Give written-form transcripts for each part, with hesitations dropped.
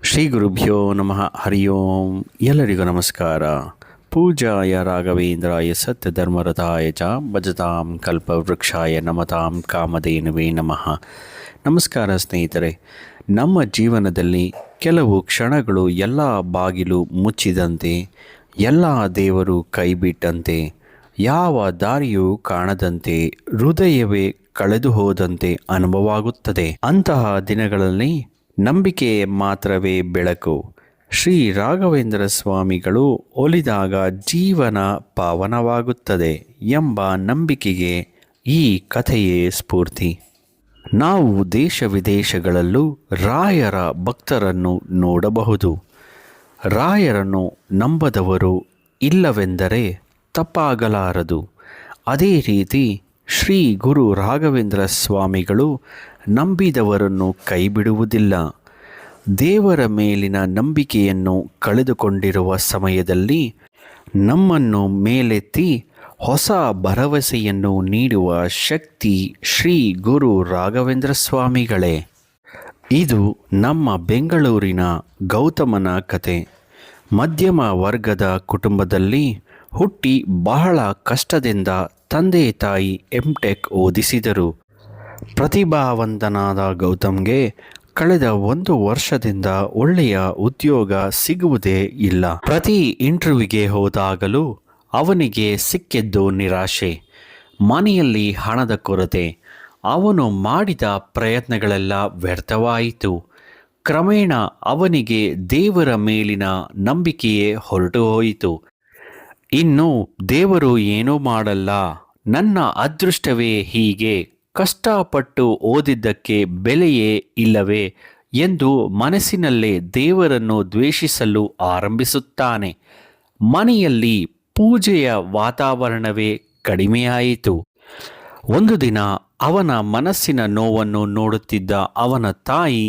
ಶ್ರೀ ಗುರುಭ್ಯೋ ನಮಃ ಹರಿ ಓಂ. ಎಲ್ಲರಿಗೂ ನಮಸ್ಕಾರ. ಪೂಜಾಯ ರಾಘವೇಂದ್ರಾಯ ಸತ್ಯಧರ್ಮರಥಾಯ ಚ ಭಜತಾಂ ಕಲ್ಪವೃಕ್ಷಾಯ ನಮತಾಂ ಕಾಮಧೇನುವೇ ನಮಃ. ನಮಸ್ಕಾರ ಸ್ನೇಹಿತರೆ. ನಮ್ಮ ಜೀವನದಲ್ಲಿ ಕೆಲವು ಕ್ಷಣಗಳು ಎಲ್ಲ ಬಾಗಿಲು ಮುಚ್ಚಿದಂತೆ, ಎಲ್ಲ ದೇವರು ಕೈಬಿಟ್ಟಂತೆ, ಯಾವ ದಾರಿಯೂ ಕಾಣದಂತೆ, ಹೃದಯವೇ ಕಳೆದು ಹೋದಂತೆ ಅನುಭವವಾಗುತ್ತದೆ. ಅಂತಹ ದಿನಗಳಲ್ಲಿ ನಂಬಿಕೆ ಮಾತ್ರವೇ ಬೆಳಕು. ಶ್ರೀ ರಾಘವೇಂದ್ರ ಸ್ವಾಮಿಗಳು ಒಲಿದಾಗ ಜೀವನ ಪಾವನವಾಗುತ್ತದೆ ಎಂಬ ನಂಬಿಕೆಗೆ ಈ ಕಥೆಯೇ ಸ್ಫೂರ್ತಿ. ನಾವು ದೇಶ ವಿದೇಶಗಳಲ್ಲೂ ರಾಯರ ಭಕ್ತರನ್ನು ನೋಡಬಹುದು. ರಾಯರನ್ನು ನಂಬದವರು ಇಲ್ಲವೆಂದರೆ ತಪ್ಪಾಗಲಾರದು. ಅದೇ ರೀತಿ ಶ್ರೀ ಗುರು ರಾಘವೇಂದ್ರ ಸ್ವಾಮಿಗಳು ನಂಬಿದವರನ್ನು ಕೈಬಿಡುವುದಿಲ್ಲ. ದೇವರ ಮೇಲಿನ ನಂಬಿಕೆಯನ್ನು ಕಳೆದುಕೊಂಡಿರುವ ಸಮಯದಲ್ಲಿ ನಮ್ಮನ್ನು ಮೇಲೆತ್ತಿ ಹೊಸ ಭರವಸೆಯನ್ನು ನೀಡುವ ಶಕ್ತಿ ಶ್ರೀ ಗುರು ರಾಘವೇಂದ್ರ ಸ್ವಾಮಿಗಳೇ. ಇದು ನಮ್ಮ ಬೆಂಗಳೂರಿನ ಗೌತಮನ ಕತೆ. ಮಧ್ಯಮ ವರ್ಗದ ಕುಟುಂಬದಲ್ಲಿ ಹುಟ್ಟಿ ಬಹಳ ಕಷ್ಟದಿಂದ ತಂದೆ ತಾಯಿ ಎಂಟೆಕ್ ಓದಿಸಿದರು. ಪ್ರತಿಭಾವಂತನಾದ ಗೌತಮ್ಗೆ ಕಳೆದ 1 ವರ್ಷದಿಂದ ಒಳ್ಳೆಯ ಉದ್ಯೋಗ ಸಿಗುವುದೇ ಇಲ್ಲ. ಪ್ರತಿ ಇಂಟರ್ವ್ಯೂಗೆ ಹೋದಾಗಲೂ ಅವನಿಗೆ ಸಿಕ್ಕಿದ್ದು ನಿರಾಶೆ. ಮನೆಯಲ್ಲಿ ಹಣದ ಕೊರತೆ. ಅವನು ಮಾಡಿದ ಪ್ರಯತ್ನಗಳೆಲ್ಲ ವ್ಯರ್ಥವಾಯಿತು. ಕ್ರಮೇಣ ಅವನಿಗೆ ದೇವರ ಮೇಲಿನ ನಂಬಿಕೆಯೇ ಹೊರಟು ಹೋಯಿತು. ಇನ್ನು ದೇವರು ಏನೂ ಮಾಡಲ್ಲ, ನನ್ನ ಅದೃಷ್ಟವೇ ಹೀಗೆ, ಕಷ್ಟಪಟ್ಟು ಓದಿದ್ದಕ್ಕೆ ಬೆಲೆಯೇ ಇಲ್ಲವೇ ಎಂದು ಮನಸ್ಸಿನಲ್ಲೇ ದೇವರನ್ನು ದ್ವೇಷಿಸಲು ಆರಂಭಿಸುತ್ತಾನೆ. ಮನೆಯಲ್ಲಿ ಪೂಜೆಯ ವಾತಾವರಣವೇ ಕಡಿಮೆಯಾಯಿತು. ಒಂದು ದಿನ ಅವನ ಮನಸ್ಸಿನ ನೋವನ್ನು ನೋಡುತ್ತಿದ್ದ ಅವನ ತಾಯಿ,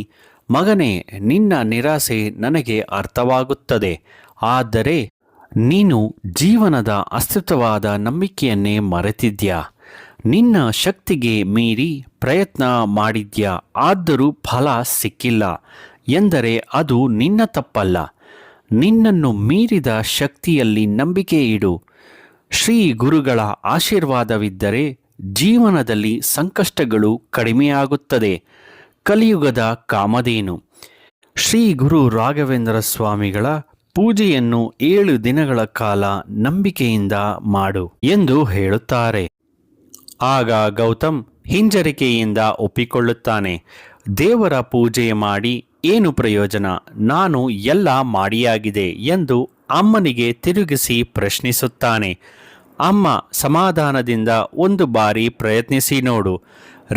ಮಗನೇ, ನಿನ್ನ ನಿರಾಸೆ ನನಗೆ ಅರ್ಥವಾಗುತ್ತದೆ. ಆದರೆ ನೀನು ಜೀವನದ ಅಸ್ತಿತ್ವವಾದ ನಂಬಿಕೆಯನ್ನೇ ಮರೆತಿದ್ಯಾ. ನಿನ್ನ ಶಕ್ತಿಗೆ ಮೀರಿ ಪ್ರಯತ್ನ ಮಾಡಿದ್ಯಾ, ಆದರೂ ಫಲ ಸಿಕ್ಕಿಲ್ಲ ಎಂದರೆ ಅದು ನಿನ್ನ ತಪ್ಪಲ್ಲ. ನಿನ್ನನ್ನು ಮೀರಿದ ಶಕ್ತಿಯಲ್ಲಿ ನಂಬಿಕೆ ಇಡು. ಶ್ರೀ ಗುರುಗಳ ಆಶೀರ್ವಾದವಿದ್ದರೆ ಜೀವನದಲ್ಲಿ ಸಂಕಷ್ಟಗಳು ಕಡಿಮೆಯಾಗುತ್ತದೆ. ಕಲಿಯುಗದ ಕಾಮಧೇನು ಶ್ರೀ ಗುರು ರಾಘವೇಂದ್ರ ಸ್ವಾಮಿಗಳ ಪೂಜೆಯನ್ನು 7 ದಿನಗಳ ಕಾಲ ನಂಬಿಕೆಯಿಂದ ಮಾಡು ಎಂದು ಹೇಳುತ್ತಾರೆ. ಆಗ ಗೌತಮ್ ಹಿಂಜರಿಕೆಯಿಂದ ಒಪ್ಪಿಕೊಳ್ಳುತ್ತಾನೆ. ದೇವರ ಪೂಜೆ ಮಾಡಿ ಏನು ಪ್ರಯೋಜನ, ನಾನು ಎಲ್ಲ ಮಾಡಿಯಾಗಿದೆ ಎಂದು ಅಮ್ಮನಿಗೆ ತಿರುಗಿಸಿ ಪ್ರಶ್ನಿಸುತ್ತಾನೆ. ಅಮ್ಮ ಸಮಾಧಾನದಿಂದ, 1 ಬಾರಿ ಪ್ರಯತ್ನಿಸಿ ನೋಡು,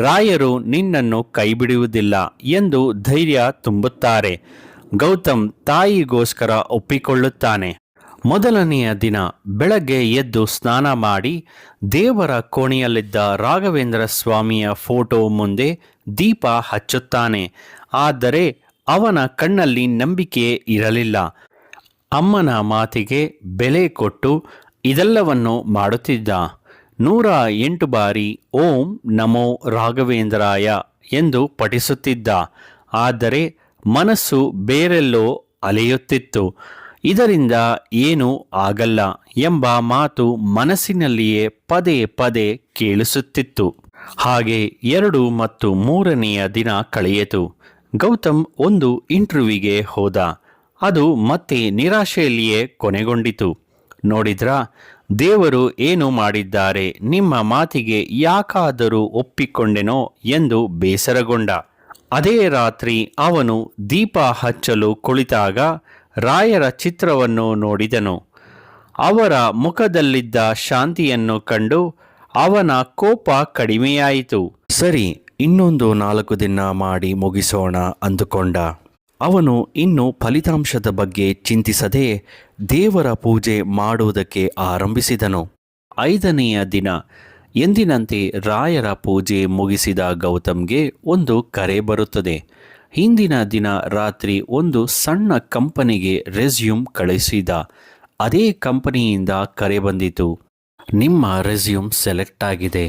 ರಾಯರು ನಿನ್ನನ್ನು ಕೈಬಿಡುವುದಿಲ್ಲ ಎಂದು ಧೈರ್ಯ ತುಂಬುತ್ತಾರೆ. ಗೌತಮ್ ತಾಯಿಗೋಸ್ಕರ ಒಪ್ಪಿಕೊಳ್ಳುತ್ತಾನೆ. ಮೊದಲನೆಯ ದಿನ ಬೆಳಗ್ಗೆ ಎದ್ದು ಸ್ನಾನ ಮಾಡಿ ದೇವರ ಕೋಣೆಯಲ್ಲಿದ್ದ ರಾಘವೇಂದ್ರ ಸ್ವಾಮಿಯ ಫೋಟೋ ಮುಂದೆ ದೀಪ ಹಚ್ಚುತ್ತಾನೆ. ಆದರೆ ಅವನ ಕಣ್ಣಲ್ಲಿ ನಂಬಿಕೆ ಇರಲಿಲ್ಲ. ಅಮ್ಮನ ಮಾತಿಗೆ ಬೆಲೆ ಕೊಟ್ಟು ಇದೆಲ್ಲವನ್ನು ಮಾಡುತ್ತಿದ್ದ. 108 ಬಾರಿ ಓಂ ನಮೋ ರಾಘವೇಂದ್ರಾಯ ಎಂದು ಪಠಿಸುತ್ತಿದ್ದ. ಆದರೆ ಮನಸ್ಸು ಬೇರೆಲ್ಲೋ ಅಲೆಯುತ್ತಿತ್ತು. ಇದರಿಂದ ಏನೂ ಆಗಲ್ಲ ಎಂಬ ಮಾತು ಮನಸ್ಸಿನಲ್ಲಿಯೇ ಪದೇ ಪದೇ ಕೇಳಿಸುತ್ತಿತ್ತು. ಹಾಗೆ 2 ಮತ್ತು 3ನೆಯ ದಿನ ಕಳೆಯಿತು. ಗೌತಮ್ ಒಂದು ಇಂಟರ್ವ್ಯೂಗೆ ಹೋದ. ಅದು ಮತ್ತೆ ನಿರಾಶೆಯಲ್ಲಿಯೇ ಕೊನೆಗೊಂಡಿತು. ನೋಡಿದ್ರಾ, ದೇವರು ಏನು ಮಾಡಿದ್ದಾರೆ, ನಿಮ್ಮ ಮಾತಿಗೆ ಯಾಕಾದರೂ ಒಪ್ಪಿಕೊಂಡೆನೋ ಎಂದು ಬೇಸರಗೊಂಡ. ಅದೇ ರಾತ್ರಿ ಅವನು ದೀಪ ಹಚ್ಚಲು ಕುಳಿತಾಗ ರಾಯರ ಚಿತ್ರವನ್ನು ನೋಡಿದನು. ಅವರ ಮುಖದಲ್ಲಿದ್ದ ಶಾಂತಿಯನ್ನು ಕಂಡು ಅವನ ಕೋಪ ಕಡಿಮೆಯಾಯಿತು. ಸರಿ, ಇನ್ನೊಂದು 4 ದಿನ ಮಾಡಿ ಮುಗಿಸೋಣ ಅಂದುಕೊಂಡ. ಅವನು ಇನ್ನು ಫಲಿತಾಂಶದ ಬಗ್ಗೆ ಚಿಂತಿಸದೆ ದೇವರ ಪೂಜೆ ಮಾಡುವುದಕ್ಕೆ ಆರಂಭಿಸಿದನು. 5ನೆಯ ದಿನ ಎಂದಿನಂತೆ ರಾಯರ ಪೂಜೆ ಮುಗಿಸಿದ ಗೌತಮ್ಗೆ ಒಂದು ಕರೆ ಬರುತ್ತದೆ. ಹಿಂದಿನ ದಿನ ರಾತ್ರಿ ಒಂದು ಸಣ್ಣ ಕಂಪನಿಗೆ ರೆಸ್ಯೂಮ್ ಕಳಿಸಿದ. ಅದೇ ಕಂಪನಿಯಿಂದ ಕರೆ ಬಂದಿತು. ನಿಮ್ಮ ರೆಸ್ಯೂಮ್ ಸೆಲೆಕ್ಟ್ ಆಗಿದೆ.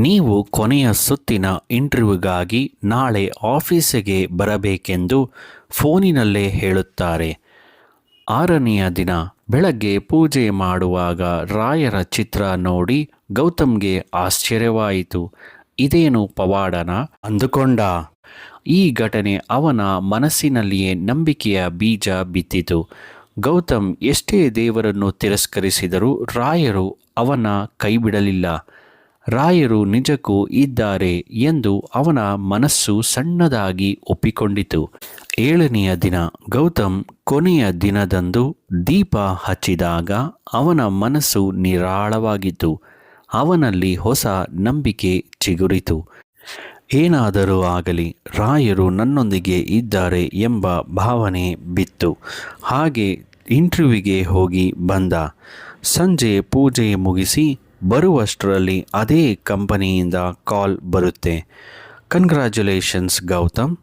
ನೀವು ಕೊನೆಯ ಸುತ್ತಿನ ಇಂಟರ್ವ್ಯೂಗಾಗಿ ನಾಳೆ ಆಫೀಸಿಗೆ ಬರಬೇಕೆಂದು ಫೋನಿನಲ್ಲೇ ಹೇಳುತ್ತಾರೆ. 6ನೆಯ ದಿನ ಬೆಳಗ್ಗೆ ಪೂಜೆ ಮಾಡುವಾಗ ರಾಯರ ಚಿತ್ರ ನೋಡಿ ಗೌತಮ್ಗೆ ಆಶ್ಚರ್ಯವಾಯಿತು. ಇದೇನು ಪವಾಡನ ಅಂದುಕೊಂಡ. ಈ ಘಟನೆ ಅವನ ಮನಸ್ಸಿನಲ್ಲಿಯೇ ನಂಬಿಕೆಯ ಬೀಜ ಬಿತ್ತಿತು. ಗೌತಮ್ ಎಷ್ಟೇ ದೇವರನ್ನು ತಿರಸ್ಕರಿಸಿದರೂ ರಾಯರು ಅವನ ಕೈಬಿಡಲಿಲ್ಲ. ರಾಯರು ನಿಜಕ್ಕೂ ಇದ್ದಾರೆ ಎಂದು ಅವನ ಮನಸ್ಸು ಸಣ್ಣದಾಗಿ ಒಪ್ಪಿಕೊಂಡಿತು. 7ನೆಯ ದಿನ ಗೌತಮ್ ಕೊನೆಯ ದಿನದಂದು ದೀಪ ಹಚ್ಚಿದಾಗ ಅವನ ಮನಸ್ಸು ನಿರಾಳವಾಗಿತ್ತು. ಅವನಲ್ಲಿ ಹೊಸ ನಂಬಿಕೆ ಚಿಗುರಿತು. ಏನಾದರೂ ಆಗಲಿ, ರಾಯರು ನನ್ನೊಂದಿಗೆ ಇದ್ದಾರೆ ಎಂಬ ಭಾವನೆ ಬಿತ್ತು. ಹಾಗೆ ಇಂಟರ್ವ್ಯೂಗೆ ಹೋಗಿ ಬಂದ. ಸಂಜೆ ಪೂಜೆ ಮುಗಿಸಿ ಬರುವಷ್ಟರಲ್ಲಿ ಅದೇ ಕಂಪನಿಯಿಂದ ಕಾಲ್ ಬರುತ್ತೆ. ಕಂಗ್ರ್ಯಾಚುಲೇಷನ್ಸ್ ಗೌತಮ್,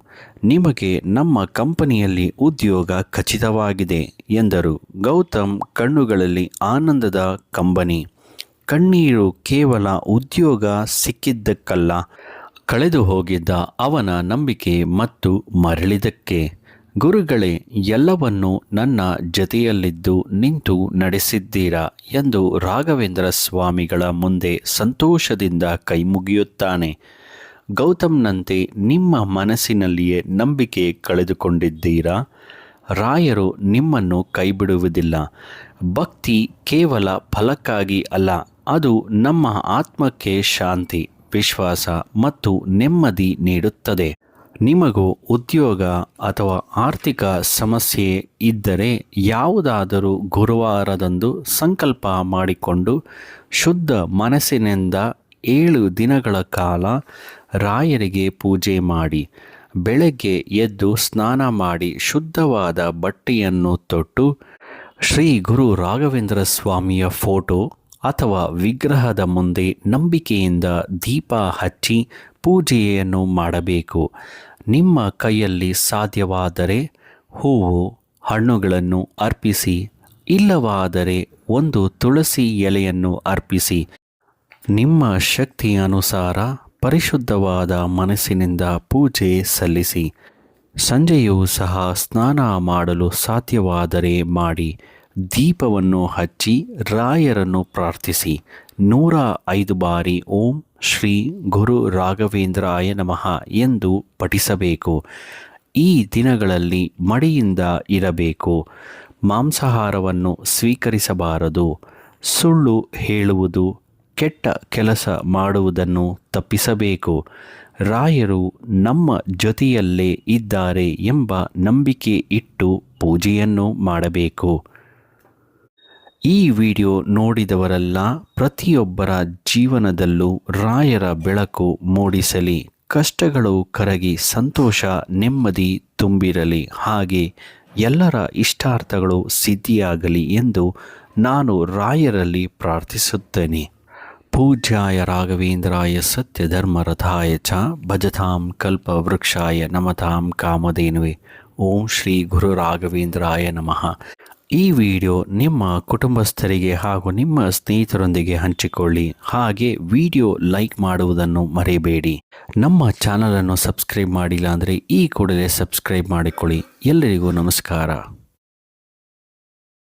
ನಿಮಗೆ ನಮ್ಮ ಕಂಪನಿಯಲ್ಲಿ ಉದ್ಯೋಗ ಖಚಿತವಾಗಿದೆ ಎಂದರು. ಗೌತಮ್ ಕಣ್ಣುಗಳಲ್ಲಿ ಆನಂದದ ಕಂಬನಿ. ಕಣ್ಣೀರು ಕೇವಲ ಉದ್ಯೋಗ ಸಿಕ್ಕಿದ್ದಕ್ಕಲ್ಲ, ಕಳೆದು ಹೋಗಿದ್ದ ಅವನ ನಂಬಿಕೆ ಮತ್ತು ಮರಳಿದಕ್ಕೆ. ಗುರುಗಳೇ, ಎಲ್ಲವನ್ನೂ ನನ್ನ ಜೊತೆಯಲ್ಲಿದ್ದು ನಿಂತು ನಡೆಸಿದ್ದೀರಾ ಎಂದು ರಾಘವೇಂದ್ರ ಸ್ವಾಮಿಗಳ ಮುಂದೆ ಸಂತೋಷದಿಂದ ಕೈಮುಗಿಯುತ್ತಾನೆ. ಗೌತಮ್ನಂತೆ ನಿಮ್ಮ ಮನಸ್ಸಿನಲ್ಲಿಯೇ ನಂಬಿಕೆ ಕಳೆದುಕೊಂಡಿದ್ದೀರಾ? ರಾಯರು ನಿಮ್ಮನ್ನು ಕೈಬಿಡುವುದಿಲ್ಲ. ಭಕ್ತಿ ಕೇವಲ ಫಲಕ್ಕಾಗಿ ಅಲ್ಲ, ಅದು ನಮ್ಮ ಆತ್ಮಕ್ಕೆ ಶಾಂತಿ, ವಿಶ್ವಾಸ ಮತ್ತು ನೆಮ್ಮದಿ ನೀಡುತ್ತದೆ. ನಿಮಗೂ ಉದ್ಯೋಗ ಅಥವಾ ಆರ್ಥಿಕ ಸಮಸ್ಯೆ ಇದ್ದರೆ ಯಾವುದಾದರೂ ಗುರುವಾರದಂದು ಸಂಕಲ್ಪ ಮಾಡಿಕೊಂಡು ಶುದ್ಧ ಮನಸ್ಸಿನಿಂದ 7 ದಿನಗಳ ಕಾಲ ರಾಯರಿಗೆ ಪೂಜೆ ಮಾಡಿ. ಬೆಳಗ್ಗೆ ಎದ್ದು ಸ್ನಾನ ಮಾಡಿ ಶುದ್ಧವಾದ ಬಟ್ಟೆಯನ್ನು ತೊಟ್ಟು ಶ್ರೀ ಗುರು ರಾಘವೇಂದ್ರ ಸ್ವಾಮಿಯ ಫೋಟೋ ಅಥವಾ ವಿಗ್ರಹದ ಮುಂದೆ ನಂಬಿಕೆಯಿಂದ ದೀಪ ಹಚ್ಚಿ ಪೂಜೆಯನ್ನು ಮಾಡಬೇಕು. ನಿಮ್ಮ ಕೈಯಲ್ಲಿ ಸಾಧ್ಯವಾದರೆ ಹೂವು, ಹಣ್ಣುಗಳನ್ನು ಅರ್ಪಿಸಿ, ಇಲ್ಲವಾದರೆ ಒಂದು ತುಳಸಿ ಎಲೆಯನ್ನು ಅರ್ಪಿಸಿ. ನಿಮ್ಮ ಶಕ್ತಿಯ ಅನುಸಾರ ಪರಿಶುದ್ಧವಾದ ಮನಸ್ಸಿನಿಂದ ಪೂಜೆ ಸಲ್ಲಿಸಿ. ಸಂಜೆಯೂ ಸಹ ಸ್ನಾನ ಮಾಡಲು ಸಾಧ್ಯವಾದರೆ ಮಾಡಿ. ದೀಪವನ್ನು ಹಚ್ಚಿ ರಾಯರನ್ನು ಪ್ರಾರ್ಥಿಸಿ. 105 ಬಾರಿ ಓಂ ಶ್ರೀ ಗುರು ರಾಘವೇಂದ್ರಾಯ ನಮಃ ಎಂದು ಪಠಿಸಬೇಕು. ಈ ದಿನಗಳಲ್ಲಿ ಮಡಿಯಿಂದ ಇರಬೇಕು. ಮಾಂಸಾಹಾರವನ್ನು ಸ್ವೀಕರಿಸಬಾರದು. ಸುಳ್ಳು ಹೇಳುವುದು, ಕೆಟ್ಟ ಕೆಲಸ ಮಾಡುವುದನ್ನು ತಪ್ಪಿಸಬೇಕು. ರಾಯರು ನಮ್ಮ ಜೊತೆಯಲ್ಲೇ ಇದ್ದಾರೆ ಎಂಬ ನಂಬಿಕೆ ಇಟ್ಟು ಪೂಜೆಯನ್ನು ಮಾಡಬೇಕು. ಈ ವಿಡಿಯೋ ನೋಡಿದವರೆಲ್ಲ ಪ್ರತಿಯೊಬ್ಬರ ಜೀವನದಲ್ಲೂ ರಾಯರ ಬೆಳಕು ಮೂಡಿಸಲಿ. ಕಷ್ಟಗಳು ಕರಗಿ ಸಂತೋಷ, ನೆಮ್ಮದಿ ತುಂಬಿರಲಿ. ಹಾಗೆ ಎಲ್ಲರ ಇಷ್ಟಾರ್ಥಗಳು ಸಿದ್ಧಿಯಾಗಲಿ ಎಂದು ನಾನು ರಾಯರಲ್ಲಿ ಪ್ರಾರ್ಥಿಸುತ್ತೇನೆ. ಪೂಜ್ಯಾಯ ರಾಘವೇಂದ್ರಾಯ ಸತ್ಯಧರ್ಮರಥಾಯ ಚ ಭಜತಾಂ ಕಲ್ಪವೃಕ್ಷಾಯ ನಮತಾಂ ಕಾಮಧೇನುವೆ. ಓಂ ಶ್ರೀ ಗುರು ರಾಘವೇಂದ್ರಾಯ ನಮಃ. ಈ ವಿಡಿಯೋ ನಿಮ್ಮ ಕುಟುಂಬಸ್ಥರಿಗೆ ಹಾಗೂ ನಿಮ್ಮ ಸ್ನೇಹಿತರೊಂದಿಗೆ ಹಂಚಿಕೊಳ್ಳಿ. ಹಾಗೆ ವಿಡಿಯೋ ಲೈಕ್ ಮಾಡುವುದನ್ನು ಮರೆಯಬೇಡಿ. ನಮ್ಮ ಚಾನಲನ್ನು ಸಬ್ಸ್ಕ್ರೈಬ್ ಮಾಡಿಲ್ಲ ಅಂದರೆ ಈ ಕೂಡಲೇ ಸಬ್ಸ್ಕ್ರೈಬ್ ಮಾಡಿಕೊಳ್ಳಿ. ಎಲ್ಲರಿಗೂ ನಮಸ್ಕಾರ.